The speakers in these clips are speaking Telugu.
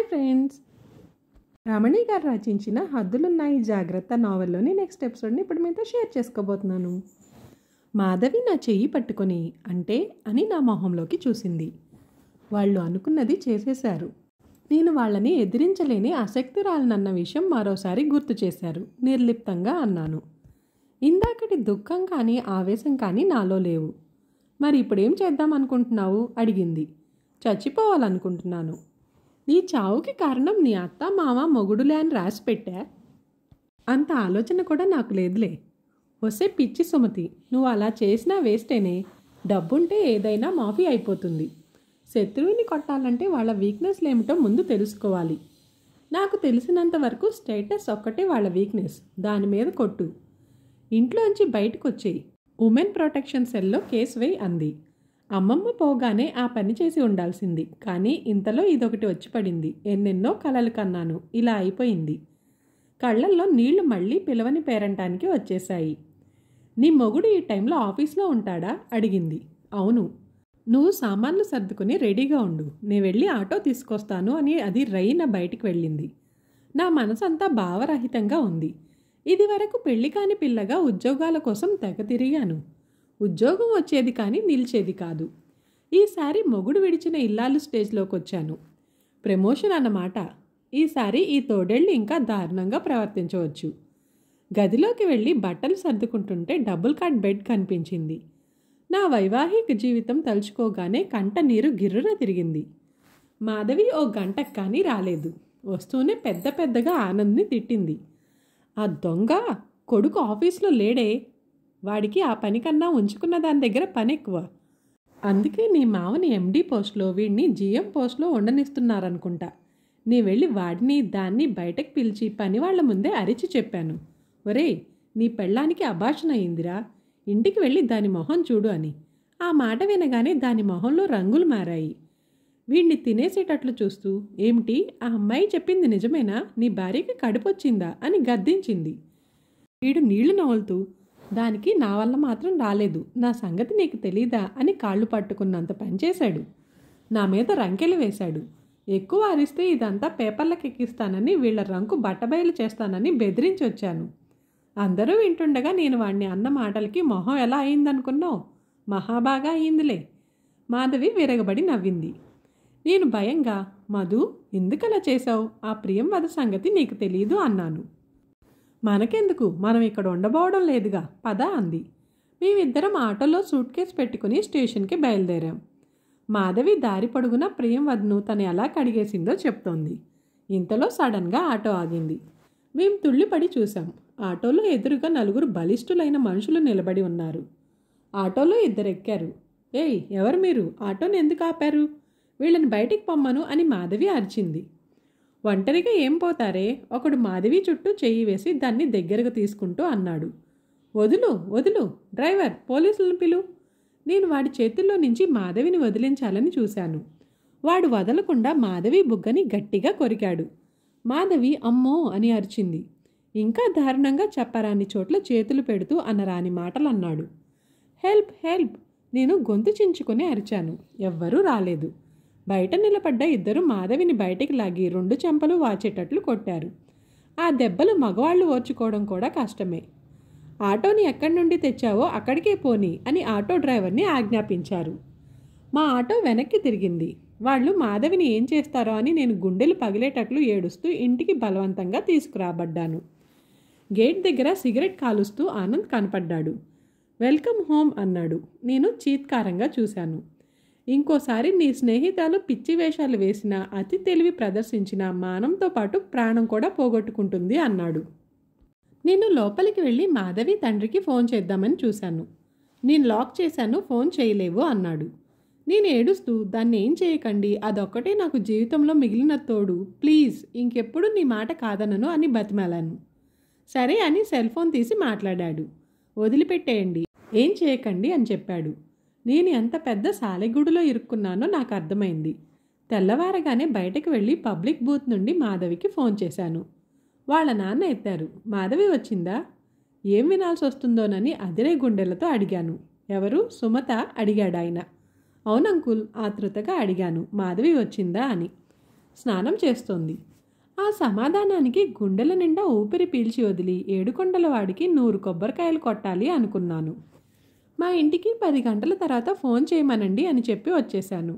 హాయ్ ఫ్రెండ్స్, రమణి గారు రచించిన హద్దులున్నాయి జాగ్రత్త నావెల్లోని నెక్స్ట్ ఎపిసోడ్ని ఇప్పుడు మీతో షేర్ చేసుకోబోతున్నాను. మాధవి నా చెయ్యి పట్టుకొని అంటే అని నా మొహంలోకి చూసింది. వాళ్ళు అనుకున్నది చేసేశారు. నేను వాళ్ళని ఎదిరించలేని ఆసక్తిరాలనన్న విషయం మరోసారి గుర్తు చేశారు. నిర్లిప్తంగా అన్నాను. ఇందాకటి దుఃఖం కానీ ఆవేశం కానీ నాలో లేవు. మరి ఇప్పుడేం చేద్దాం అనుకుంటున్నావు అడిగింది. చచ్చిపోవాలనుకుంటున్నాను. నీ చావుకి కారణం నీ అత్త మామ మొగుడులే అని రాసి పెట్టా. అంత ఆలోచన కూడా నాకు లేదులే. వస్తే పిచ్చి సుమతి, నువ్వు అలా చేసినా వేస్టేనే. డబ్బుంటే ఏదైనా మాఫీ అయిపోతుంది. శత్రువుని కొట్టాలంటే వాళ్ళ వీక్నెస్లు ఏమిటో ముందు తెలుసుకోవాలి. నాకు తెలిసినంత వరకు స్టేటస్ ఒక్కటే వాళ్ళ వీక్నెస్. దాని మీద కొట్టు. ఇంట్లోంచి బయటకు వచ్చేయి. ఉమెన్ ప్రొటెక్షన్ సెల్లో కేసు వేయి అంది. అమ్మమ్మ పోగానే ఆ పని చేసి ఉండాల్సింది. కానీ ఇంతలో ఇదొకటి వచ్చి పడింది. ఎన్నెన్నో కలలు కన్నాను. ఇలా అయిపోయింది. కళ్ళల్లో నీళ్లు మళ్ళీ పిలవని పేరంటానికి వచ్చేశాయి. నీ మొగుడు ఈ టైంలో ఆఫీస్లో ఉంటాడా అడిగింది. అవును. నువ్వు సామాన్లు సర్దుకుని రెడీగా ఉండు, నేను వెళ్ళి ఆటో తీసుకొస్తాను అని అది రైన బయటికి వెళ్ళింది. నా మనసంతా భావరహితంగా ఉంది. ఇది వరకు పెళ్లి కాని పిల్లగా ఉద్యోగాల కోసం తెగ తిరిగాను. ఉద్యోగం వచ్చేది కానీ నిలిచేది కాదు. ఈసారి మొగుడు విడిచిన ఇల్లాలు స్టేజ్లోకి వచ్చాను. ప్రమోషన్ అన్నమాట. ఈసారి ఈ తోడేళ్ళు ఇంకా దారుణంగా ప్రవర్తించవచ్చు. గదిలోకి వెళ్ళి బట్టలు సర్దుకుంటుంటే డబుల్ కాట్ బెడ్ కనిపించింది. నా వైవాహిక జీవితం తలుచుకోగానే కంట నీరు గిర్రున తిరిగింది. మాధవి ఓ గంటకు కానీ రాలేదు. వస్తూనే పెద్ద పెద్దగా ఆనంద్ని తిట్టింది. ఆ దొంగ కొడుకు ఆఫీస్లో లేడే, వాడికి ఆ పని కన్నా ఉంచుకున్న దాని దగ్గర పని ఎక్కువ. అందుకే నీ మావని ఎండీ పోస్ట్లో వీడిని జీఎం పోస్ట్లో ఉండనిస్తున్నారనుకుంటా. నీ వెళ్ళి వాడిని దాన్ని బయటకు పిలిచి పని వాళ్ళ ముందే అరిచి చెప్పాను. ఒరేయ్, నీ పెళ్ళానికి అభాషణ అయిందిరా, ఇంటికి వెళ్ళి దాని మొహం చూడు అని. ఆ మాట వినగానే దాని మొహంలో రంగులు మారాయి. వీడిని తినేసేటట్లు చూస్తూ, ఏమిటి ఆ అమ్మాయి చెప్పింది నిజమేనా, నీ భార్యకి కడుపొచ్చిందా అని గద్దించింది. వీడు నీళ్లు నవ్వులుతూ, దానికి నా వల్ల మాత్రం రాలేదు, నా సంగతి నీకు తెలీదా అని కాళ్ళు పట్టుకున్నంత పనిచేశాడు. నా మీద రంకెలు వేశాడు. ఎక్కువ అరిస్తే ఇదంతా పేపర్లకు ఎక్కిస్తానని, వీళ్ల రంకు బట్టబయలు చేస్తానని బెదిరించి వచ్చాను. అందరూ వింటుండగా నేను వాడిని అన్న మాటలకి మొహం ఎలా అయిందనుకున్నావు? మహాబాగా అయిందిలే. మాధవి విరగబడి నవ్వింది. నేను భయంగా, మధు ఎందుకలా చేశావు, ఆ ప్రియం వద సంగతి నీకు తెలీదు అన్నాను. మనకెందుకు, మనం ఇక్కడ ఉండబోవడం లేదుగా, పద అంది. మేమిద్దరం ఆటోలో సూట్ కేసు పెట్టుకుని స్టేషన్కి బయలుదేరాం. మాధవి దారి పొడుగున ప్రియం వద్ను తను ఎలా కడిగేసిందో చెప్తోంది. ఇంతలో సడన్గా ఆటో ఆగింది. మేం తుళ్ళిపడి చూసాం. ఆటోలో ఎదురుగా నలుగురు బలిష్ఠులైన మనుషులు నిలబడి ఉన్నారు. ఆటోలో ఇద్దరు ఎక్కారు. ఏయ్, ఎవరు మీరు, ఆటోని ఎందుకు ఆపారు, వీళ్ళని బయటికి పొమ్మను అని మాధవి అరిచింది. ఒంటరిగా ఏం పోతారే, ఒకడు మాధవి చుట్టూ చెయ్యి వేసి దాన్ని దగ్గరకు తీసుకుంటూ అన్నాడు. వదులు వదులు, డ్రైవర్, పోలీసులను పిలు. నేను వాడి చేతుల్లో నుంచి మాధవిని వదిలించాలని చూశాను. వాడు వదలకుండా మాధవి బుగ్గని గట్టిగా కొరికాడు. మాధవి అమ్మో అని అరిచింది. ఇంకా దారుణంగా చెప్పరాని చోట్ల చేతులు పెడుతూ అనరాని మాటలు అన్నాడు. హెల్ప్ హెల్ప్, నేను గొంతు చించుకొని అరిచాను. ఎవ్వరూ రాలేదు. బయట నిలబడ్డ ఇద్దరు మాధవిని బయటికి లాగి 2 చెంపలు వాచేటట్లు కొట్టారు. ఆ దెబ్బలు మగవాళ్ళు ఓర్చుకోవడం కూడా కష్టమే. ఆటోని ఎక్కడి నుండి తెచ్చావో అక్కడికే పోని అని ఆటో డ్రైవర్ని ఆజ్ఞాపించారు. మా ఆటో వెనక్కి తిరిగింది. వాళ్ళు మాధవిని ఏం చేస్తారో అని నేను గుండెలు పగిలేటట్లు ఏడుస్తూ ఇంటికి బలవంతంగా తీసుకురాబడ్డాను. గేట్ దగ్గర సిగరెట్ కాలుస్తూ ఆనంద్ కనపడ్డాడు. వెల్కమ్ హోమ్ అన్నాడు. నేను చీత్కారంగా చూశాను. ఇంకోసారి నీ స్నేహితాలు పిచ్చి వేషాలు వేసినా, అతి తెలివి ప్రదర్శించిన మానంతో పాటు ప్రాణం కూడా పోగొట్టుకుంటుంది అన్నాడు. నేను లోపలికి వెళ్ళి మాధవి తండ్రికి ఫోన్ చేద్దామని చూశాను. నేను లాక్ చేశాను, ఫోన్ చేయలేవు అన్నాడు. నేను ఏడుస్తూ, దాన్ని ఏం చేయకండి, అదొక్కటే నాకు జీవితంలో మిగిలిన తోడు, ప్లీజ్ ఇంకెప్పుడు నీ మాట కాదనను అని బతిమాలాను. సరే అని సెల్ ఫోన్ తీసి మాట్లాడాడు. వదిలిపెట్టేయండి, ఏం చేయకండి అని చెప్పాడు. నేను ఎంత పెద్ద సాలెగూడులో ఇరుక్కున్నానో నాకు అర్థమైంది. తెల్లవారగానే బయటకు వెళ్ళి పబ్లిక్ బూత్ నుండి మాధవికి ఫోన్ చేశాను. వాళ్ళ నాన్న ఎత్తారు. మాధవి వచ్చిందా, ఏం వినాల్సి వస్తుందోనని అదిరే గుండెలతో అడిగాను. ఎవరు, సుమత అడిగాడు ఆయన. అవునంకుల్ ఆతృతగా అడిగాను, మాధవి వచ్చిందా అని. స్నానం చేస్తోంది. ఆ సమాధానానికి గుండెల నిండా ఊపిరి పీల్చి వదిలి ఏడుకొండల వాడికి 100 కొబ్బరికాయలు కొట్టాలి అనుకున్నాను. మా ఇంటికి 10 గంటల తర్వాత ఫోన్ చేయమనండి అని చెప్పి వచ్చేశాను.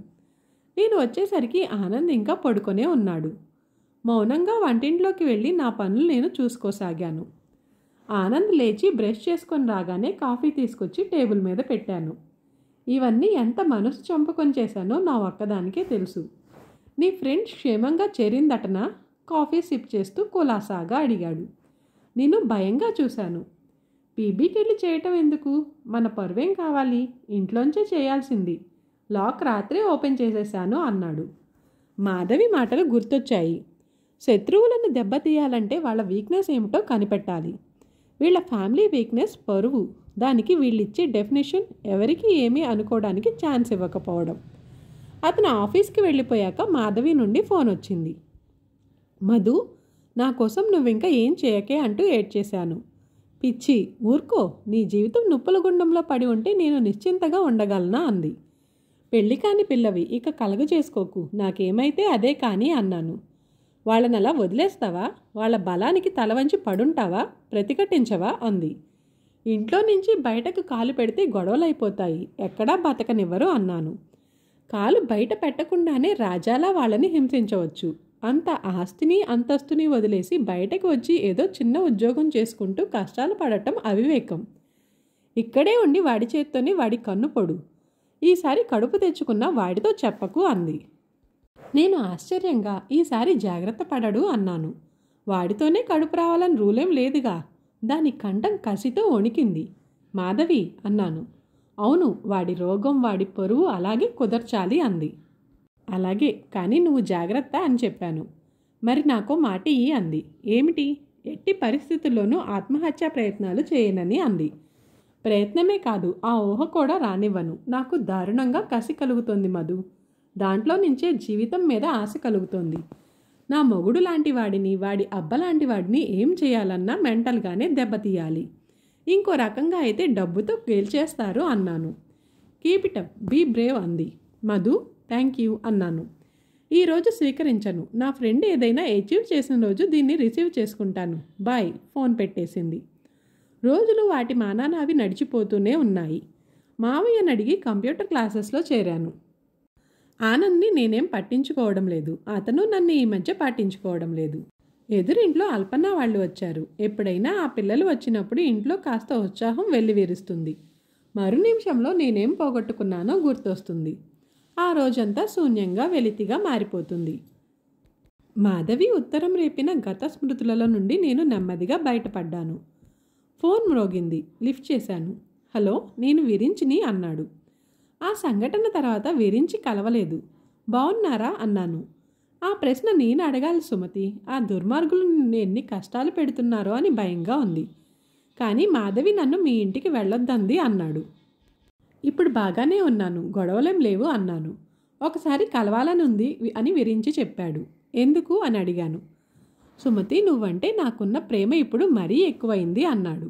నేను వచ్చేసరికి ఆనంద్ ఇంకా పడుకొనే ఉన్నాడు. మౌనంగా వంటింట్లోకి వెళ్ళి నా పనులు నేను చూసుకోసాగాను. ఆనంద్ లేచి బ్రష్ చేసుకొని రాగానే కాఫీ తీసుకొచ్చి టేబుల్ మీద పెట్టాను. ఇవన్నీ ఎంత మనసు చంపుకొని చేశానో నా ఒక్కదానికే తెలుసు. నీ ఫ్రెండ్ క్షేమంగా చేరిందటనా? కాఫీ సిప్ చేస్తూ కులాసాగా అడిగాడు. నేను భయంగా చూశాను. పీబీకి వెళ్ళి చేయటం ఎందుకు? మన పరువేం కావాలి? ఇంట్లోంచే చేయాల్సింది. లాక్ రాత్రే ఓపెన్ చేసేశాను అన్నాడు. మాధవి మాటలు గుర్తొచ్చాయి. శత్రువులను దెబ్బతీయాలంటే వాళ్ళ వీక్నెస్ ఏమిటో కనిపెట్టాలి. వీళ్ళ ఫ్యామిలీ వీక్నెస్ పరువు. దానికి వీళ్ళిచ్చే డెఫినేషన్ ఎవరికి ఏమీ అనుకోవడానికి ఛాన్స్ ఇవ్వకపోవడం. అతను ఆఫీస్కి వెళ్ళిపోయాక మాధవి నుండి ఫోన్ వచ్చింది. మధు, నా కోసం నువ్వింకా ఏం చేయకే అంటూ ఏడ్చేశాను. పిచ్చి, ఊరుకో. నీ జీవితం నుప్పుల గుండంలో పడి ఉంటే నేను నిశ్చింతగా ఉండగలనా అంది. పెళ్లి కాని పిల్లవి, ఇక కలగ చేసుకోకు. నాకేమైతే అదే కానీ అన్నాను. వాళ్ళని అలా వదిలేస్తావా? వాళ్ళ బలానికి తల వంచి పడుంటావా? ప్రతిఘటించవా అంది. ఇంట్లో నుంచి బయటకు కాలు పెడితే గొడవలైపోతాయి. ఎక్కడా బతకనివ్వరు అన్నాను. కాలు బయట పెట్టకుండానే రాజాలా వాళ్ళని హింసించవచ్చు. అంత ఆస్తిని అంతస్తుని వదిలేసి బయటకు వచ్చి ఏదో చిన్న ఉద్యోగం చేసుకుంటూ కష్టాలు పడటం అవివేకం. ఇక్కడే ఉండి వాడి చేత్తోని వాడి కన్ను పొడు. ఈసారి కడుపు తెచ్చుకున్న వాడితో చెప్పకు అంది. నేను ఆశ్చర్యంగా ఈసారి జాగ్రత్త పడడు అన్నాను. వాడితోనే కడుపు రావాలని రూలేం లేదుగా. దాని కంఠం కసితో వణికింది. మాధవి అన్నాను. అవును, వాడి రోగం వాడి పరువు అలాగే కుదర్చాలి అంది. అలాగే, కానీ నువ్వు జాగ్రత్త అని చెప్పాను. మరి నాకో మాట ఇయ్యి అంది. ఏమిటి? ఎట్టి పరిస్థితుల్లోనూ ఆత్మహత్యా ప్రయత్నాలు చేయనని అంది. ప్రయత్నమే కాదు, ఆ ఊహ కూడా రానివ్వను. నాకు దారుణంగా కసి కలుగుతోంది మధు. దాంట్లో నుంచే జీవితం మీద ఆశ కలుగుతోంది. నా మొగుడు లాంటి వాడిని, వాడి అబ్బలాంటి వాడిని ఏం చేయాలన్నా మెంటల్గానే దెబ్బతీయాలి. ఇంకో రకంగా అయితే డబ్బుతో గేల్చేస్తారు అన్నాను. Keep it up, be brave అంది. మధు, థ్యాంక్ యూ అన్నాను. ఈరోజు స్వీకరించను. నా ఫ్రెండ్ ఏదైనా అచీవ్ చేసిన రోజు దీన్ని రిసీవ్ చేసుకుంటాను. బాయ్. ఫోన్ పెట్టేసింది. రోజులు వాటి మానాన అవి నడిచిపోతూనే ఉన్నాయి. మావయ్యని అడిగి కంప్యూటర్ క్లాసెస్లో చేరాను. ఆనంద్ని నేనేం పట్టించుకోవడం లేదు. అతను నన్ను ఈ మధ్య పట్టించుకోవడం లేదు. ఎదురింట్లో అల్పన వాళ్ళు వచ్చారు. ఎప్పుడైనా ఆ పిల్లలు వచ్చినప్పుడు ఇంట్లో కాస్త ఉత్సాహం వెల్లివిరుస్తుంది. మరు నిమిషంలో నేనేం పోగొట్టుకున్నానో గుర్తొస్తుంది. ఆ రోజంతా శూన్యంగా వెలితిగా మారిపోతుంది. మాధవి ఉత్తరం రేపిన గత స్మృతులలో నుండి నేను నెమ్మదిగా బయటపడ్డాను. ఫోన్ మ్రోగింది. లిఫ్ట్ చేశాను. హలో, నేను విరించిని అన్నాడు. ఆ సంఘటన తర్వాత విరించి కలవలేదు. బాగున్నారా అన్నాను. ఆ ప్రశ్న నేను అడగాలి సుమతి. ఆ దుర్మార్గులు నిన్ను ఎన్ని కష్టాలు పెడుతున్నారో అని భయంగా ఉంది. కానీ మాధవి నన్ను మీ ఇంటికి వెళ్ళొద్దంది అన్నాడు. ఇప్పుడు బాగానే ఉన్నాను, గొడవలేం లేవు అన్నాను. ఒకసారి కలవాలని ఉంది అని విరించి చెప్పాడు. ఎందుకు అని అడిగాను. సుమతి, నువ్వంటే నాకున్న ప్రేమ ఇప్పుడు మరీ ఎక్కువైంది అన్నాడు.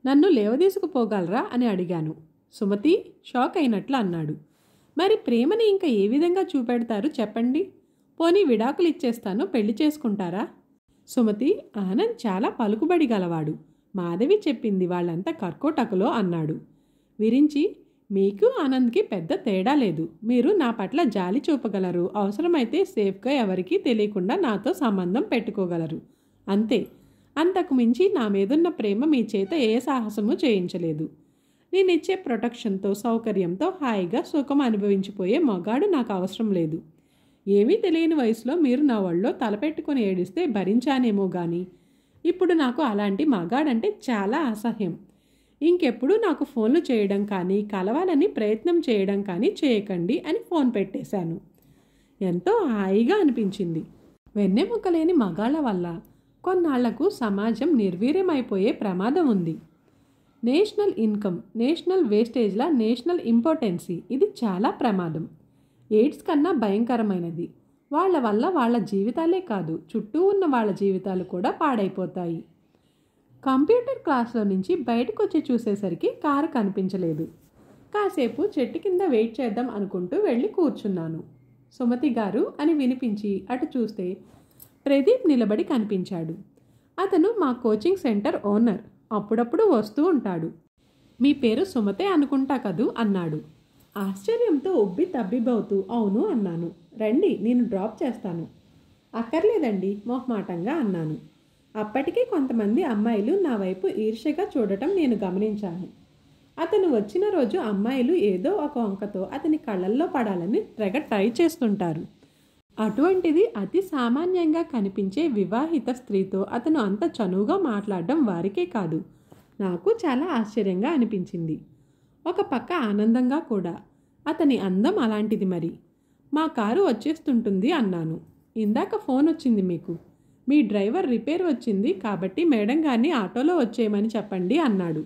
నన్ను లేవదీసుకుపోగలరా అని అడిగాను. సుమతి షాక్ అయినట్లు అన్నాడు. మరి ప్రేమని ఇంకా ఏ విధంగా చూపెడతారు చెప్పండి? పోనీ విడాకులు ఇచ్చేస్తాను, పెళ్లి చేసుకుంటారా? సుమతి, ఆనంద్ చాలా పలుకుబడి గలవాడు. మాధవి చెప్పింది వాళ్ళంతా కర్కోటకులో అన్నాడు. విరించి, మీకు ఆనంద్కి పెద్ద తేడా లేదు. మీరు నా పట్ల జాలి చూపగలరు. అవసరమైతే సేఫ్గా ఎవరికీ తెలియకుండా నాతో సంబంధం పెట్టుకోగలరు. అంతే. అంతకు మించి నా మీదున్న ప్రేమ మీ చేత ఏ సాహసము చేయించలేదు. నేనిచ్చే ప్రొటెక్షన్తో, సౌకర్యంతో హాయిగా సుఖం అనుభవించిపోయే మగాడు నాకు అవసరం లేదు. ఏమీ తెలియని వయసులో మీరు నా ఒళ్ళో తలపెట్టుకొని ఏడిస్తే భరించానేమో కానీ ఇప్పుడు నాకు అలాంటి మగాడంటే చాలా అసహ్యం. ఇంకెప్పుడు నాకు ఫోన్లు చేయడం కానీ కలవాలని ప్రయత్నం చేయడం కానీ చేయకండి అని ఫోన్ పెట్టేశాను. ఎంతో హాయిగా అనిపించింది. వెన్నెముకలేని మగాళ్ళ వల్ల కొన్నాళ్లకు సమాజం నిర్వీర్యమైపోయే ప్రమాదం ఉంది. నేషనల్ ఇన్కమ్, నేషనల్ వేస్టేజ్ల నేషనల్ ఇంపార్టెన్సీ, ఇది చాలా ప్రమాదం. ఎయిడ్స్ కన్నా భయంకరమైనది. వాళ్ళ వల్ల వాళ్ళ జీవితాలే కాదు, చుట్టూ ఉన్న వాళ్ళ జీవితాలు కూడా పాడైపోతాయి. కంప్యూటర్ క్లాస్లో నుంచి బయటకు వచ్చి చూసేసరికి కారు కనిపించలేదు. కాసేపు చెట్టు కింద వెయిట్ చేద్దాం అనుకుంటూ వెళ్ళి కూర్చున్నాను. సుమతి గారు అని వినిపించి అటు చూస్తే ప్రదీప్ నిలబడి కనిపించాడు. అతను మా కోచింగ్ సెంటర్ ఓనర్, అప్పుడప్పుడు వస్తూ ఉంటాడు. మీ పేరు సుమతే అనుకుంటా కదూ అన్నాడు. ఆశ్చర్యంతో ఉబ్బి తబ్బిబవుతూ అవును అన్నాను. రండి, నేను డ్రాప్ చేస్తాను. అక్కర్లేదండి మొహమాటంగా అన్నాను. అప్పటికే కొంతమంది అమ్మాయిలు నా వైపు ఈర్ష్యగా చూడటం నేను గమనించాను. అతను వచ్చిన రోజు అమ్మాయిలు ఏదో ఒక వంకతో అతని కళ్ళల్లో పడాలని తెగ ట్రై చేస్తుంటారు. అటువంటిది అతి సామాన్యంగా కనిపించే వివాహిత స్త్రీతో అతను అంత చనువుగా మాట్లాడడం వారికే కాదు, నాకు చాలా ఆశ్చర్యంగా అనిపించింది. ఒక పక్క ఆనందంగా కూడా. అతని అందం అలాంటిది. మరి మా కారు వచ్చేస్తుంటుంది అన్నాను. ఇందాక ఫోన్ వచ్చింది మీకు. మీ డ్రైవర్ రిపేర్ వచ్చింది కాబట్టి మేడం గారిని ఆటోలో వచ్చేయమని చెప్పండి అన్నాడు.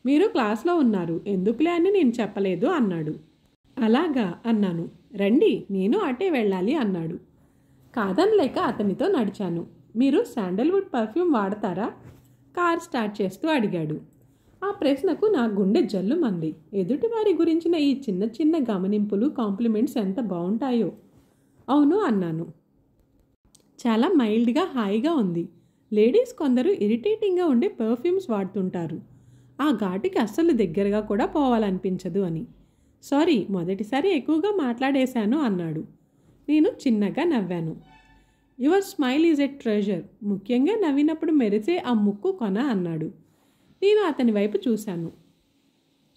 మీరు క్లాస్లో ఉన్నారు, ఎందుకులే అని నేను చెప్పలేదు అన్నాడు. అలాగా అన్నాను. రండి, నేను అటే వెళ్ళాలి అన్నాడు. కాదనలేక అతనితో నడిచాను. మీరు శాండల్వుడ్ పర్ఫ్యూమ్ వాడతారా? కార్ స్టార్ట్ చేస్తూ అడిగాడు. ఆ ప్రశ్నకు నా గుండె జల్లుమంది. ఎదుటివారి గురించిన ఈ చిన్న చిన్న గమనింపులు, కాంప్లిమెంట్స్ ఎంత బాగుంటాయో. అవును అన్నాను. చాలా మైల్డ్గా హాయిగా ఉంది. లేడీస్ కొందరు ఇరిటేటింగ్గా ఉండే పర్ఫ్యూమ్స్ వాడుతుంటారు. ఆ ఘాటుకి అస్సలు దగ్గరగా కూడా పోవాలనిపించదు అని. సారీ, మొదటిసారి ఎక్కువగా మాట్లాడేశాను అన్నాడు. నేను చిన్నగా నవ్వాను. Your smile is a treasure. ముఖ్యంగా నవ్వినప్పుడు మెరిసే ఆ ముక్కు కొన అన్నాడు. నేను అతని వైపు చూశాను.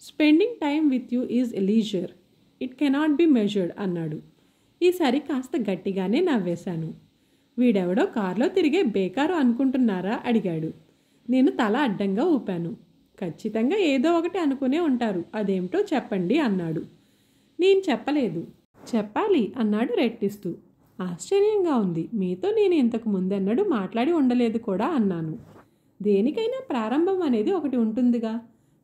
Spending time with you is a leisure. It cannot be measured అన్నాడు. ఈసారి కాస్త గట్టిగానే నవ్వేశాను. వీడెవడో కారులో తిరిగే బేకారు అనుకుంటున్నారా అడిగాడు. నేను తల అడ్డంగా ఊపాను. ఖచ్చితంగా ఏదో ఒకటి అనుకునే ఉంటారు, అదేమిటో చెప్పండి అన్నాడు. నేను చెప్పలేదు. చెప్పాలి అన్నాడు రెట్టిస్తూ. ఆశ్చర్యంగా ఉంది, మీతో నేను ఇంతకు ముందెన్నడూ మాట్లాడి ఉండలేదు కూడా అన్నాను. దేనికైనా ప్రారంభం అనేది ఒకటి ఉంటుందిగా.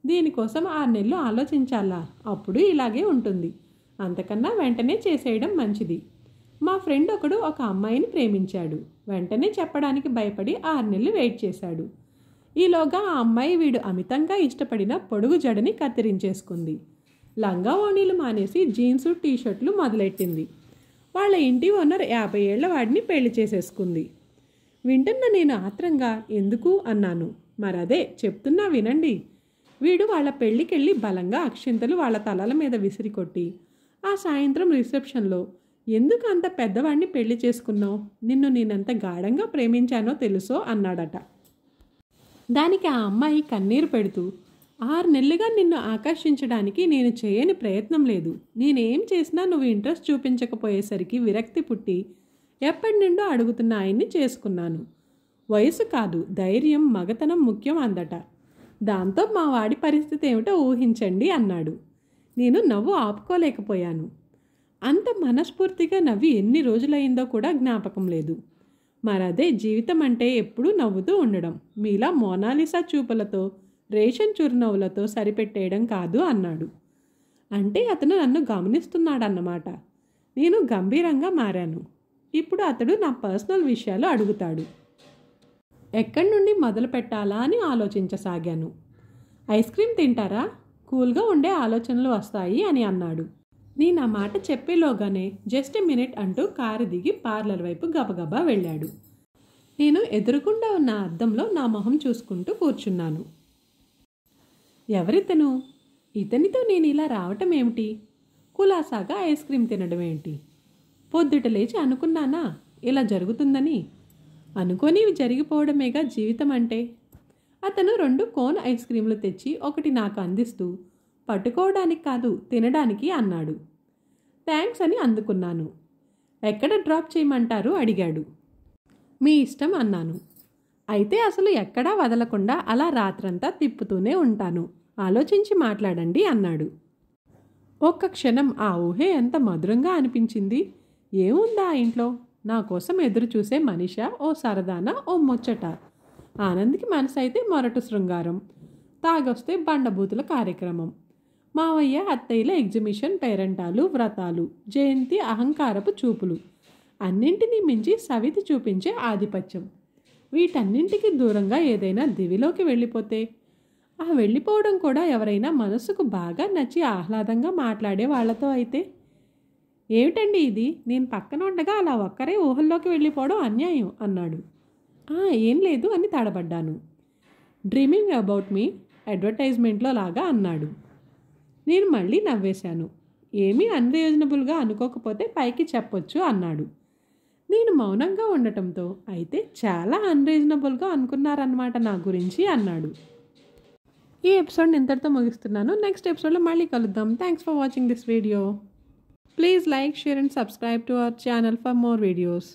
దీనికోసం 6 నెలలు ఆలోచించాలా? అప్పుడు ఇలాగే ఉంటుంది. అంతకన్నా వెంటనే చేసేయడం మంచిది. మా ఫ్రెండ్ ఒకడు ఒక అమ్మాయిని ప్రేమించాడు. వెంటనే చెప్పడానికి భయపడి 6 నెలలు వెయిట్ చేశాడు. ఈలోగా ఆ అమ్మాయి వీడు అమితంగా ఇష్టపడిన పొడుగు జడని కత్తిరించేసుకుంది. లంగా ఓణీలు మానేసి జీన్సు టీషర్ట్లు మొదలెట్టింది. వాళ్ళ ఇంటి ఓనర్ 50 ఏళ్ల వాడిని పెళ్లి చేసేసుకుంది. వింటున్న నేను ఆత్రంగా ఎందుకు అన్నాను. మరదే చెప్తున్నా వినండి. వీడు వాళ్ళ పెళ్ళికెళ్ళి బలంగా అక్షింతలు వాళ్ళ తలల మీద విసిరికొట్టి ఆ సాయంత్రం రిసెప్షన్లో ఎందుకు అంత పెద్దవాడిని పెళ్లి చేసుకున్నావు, నిన్ను నేనెంత గాఢంగా ప్రేమించానో తెలుసో అన్నాడట. దానికి ఆ అమ్మాయి కన్నీరు పెడుతూ 6 నెలలుగా నిన్ను ఆకర్షించడానికి నేను చేయని ప్రయత్నం లేదు. నేనేం చేసినా నువ్వు ఇంట్రెస్ట్ చూపించకపోయేసరికి విరక్తి పుట్టి ఎప్పటి నుండో అడుగుతున్న ఆయన్ని చేసుకున్నాను. వయసు కాదు, ధైర్యం, మగతనం ముఖ్యం అందట. దాంతో మా వాడి పరిస్థితి ఏమిటో ఊహించండి అన్నాడు. నేను నవ్వు ఆపుకోలేకపోయాను. అంత మనస్ఫూర్తిగా నవ్వి ఎన్ని రోజులైందో కూడా జ్ఞాపకం లేదు. మరదే జీవితం అంటే ఎప్పుడూ నవ్వుతూ ఉండడం, మీలా మోనాలిసా చూపులతో రేషన్ చురునవ్వులతో సరిపెట్టేయడం కాదు అన్నాడు. అంటే అతను నన్ను గమనిస్తున్నాడన్నమాట. నేను గంభీరంగా మారాను. ఇప్పుడు అతడు నా పర్సనల్ విషయాలు అడుగుతాడు. ఎక్కడి నుండి మొదలు పెట్టాలా అని ఆలోచించసాగాను. ఐస్ క్రీమ్ తింటారా? కూల్గా ఉండే ఆలోచనలు వస్తాయి అని అన్నాడు. నేను ఆ మాట చెప్పేలోగానే జస్ట్ ఎ మినిట్ అంటూ కారు దిగి పార్లర్ వైపు గబగబా వెళ్ళాడు. నేను ఎదురుకుండా ఉన్న అద్దంలో నా మొహం చూసుకుంటూ కూర్చున్నాను. ఎవరితను? ఇతనితో నేను ఇలా రావటం ఏమిటి? కులాసాగా ఐస్ క్రీమ్ తినడం ఏంటి? పొద్దుట లేచి అనుకున్నానా ఇలా జరుగుతుందని? అనుకోనివి జరిగిపోవడమేగా జీవితం అంటే. అతను 2 కోన్ ఐస్ క్రీంలు తెచ్చి ఒకటి నాకు అందిస్తూ పట్టుకోవడానికి కాదు తినడానికి అన్నాడు. థ్యాంక్స్ అని అందుకున్నాను. ఎక్కడ డ్రాప్ చేయమంటారు అడిగాడు. మీ ఇష్టం అన్నాను. అయితే అసలు ఎక్కడా వదలకుండా అలా రాత్రంతా తిప్పుతూనే ఉంటాను, ఆలోచించి మాట్లాడండి అన్నాడు. ఒక్క క్షణం ఆ ఊహే ఎంత మధురంగా అనిపించింది. ఏముందా ఆ ఇంట్లో? నా కోసం ఎదురు చూసే మనిషా, ఓ సరదానా, ఓ ముచ్చట. ఆనంద్కి మనసైతే మొరటు శృంగారం, తాగొస్తే బండబూతుల కార్యక్రమం, మావయ్య అత్తయ్యల ఎగ్జిబిషన్, పేరంటాలు, వ్రతాలు, జయంతి అహంకారపు చూపులు, అన్నింటినీ మించి సవితి చూపించే ఆధిపత్యం. వీటన్నింటికి దూరంగా ఏదైనా దివిలోకి వెళ్ళిపోతే, ఆ వెళ్ళిపోవడం కూడా ఎవరైనా మనసుకు బాగా నచ్చి ఆహ్లాదంగా మాట్లాడే వాళ్లతో అయితే. ఏమిటండి ఇది, నేను పక్కన ఉండగా అలా ఒక్కరే ఊహల్లోకి వెళ్ళిపోవడం అన్యాయం అన్నాడు. ఏం లేదు అని తడబడ్డాను. డ్రీమింగ్ అబౌట్ మీ అడ్వర్టైజ్మెంట్లో లాగా అన్నాడు. నేను మళ్ళీ నవ్వేశాను. ఏమీ అన్రీజనబుల్గా అనుకోకపోతే పైకి చెప్పొచ్చు అన్నాడు. నేను మౌనంగా ఉండటంతో అయితే చాలా అన్రీజనబుల్గా అనుకున్నారన్నమాట నా గురించి అన్నాడు. ఈ ఎపిసోడ్ని ఇంతటితో ముగిస్తున్నాను. నెక్స్ట్ ఎపిసోడ్లో మళ్ళీ కలుద్దాం. Thanks for watching this video. Please like, share and subscribe to our channel for more videos.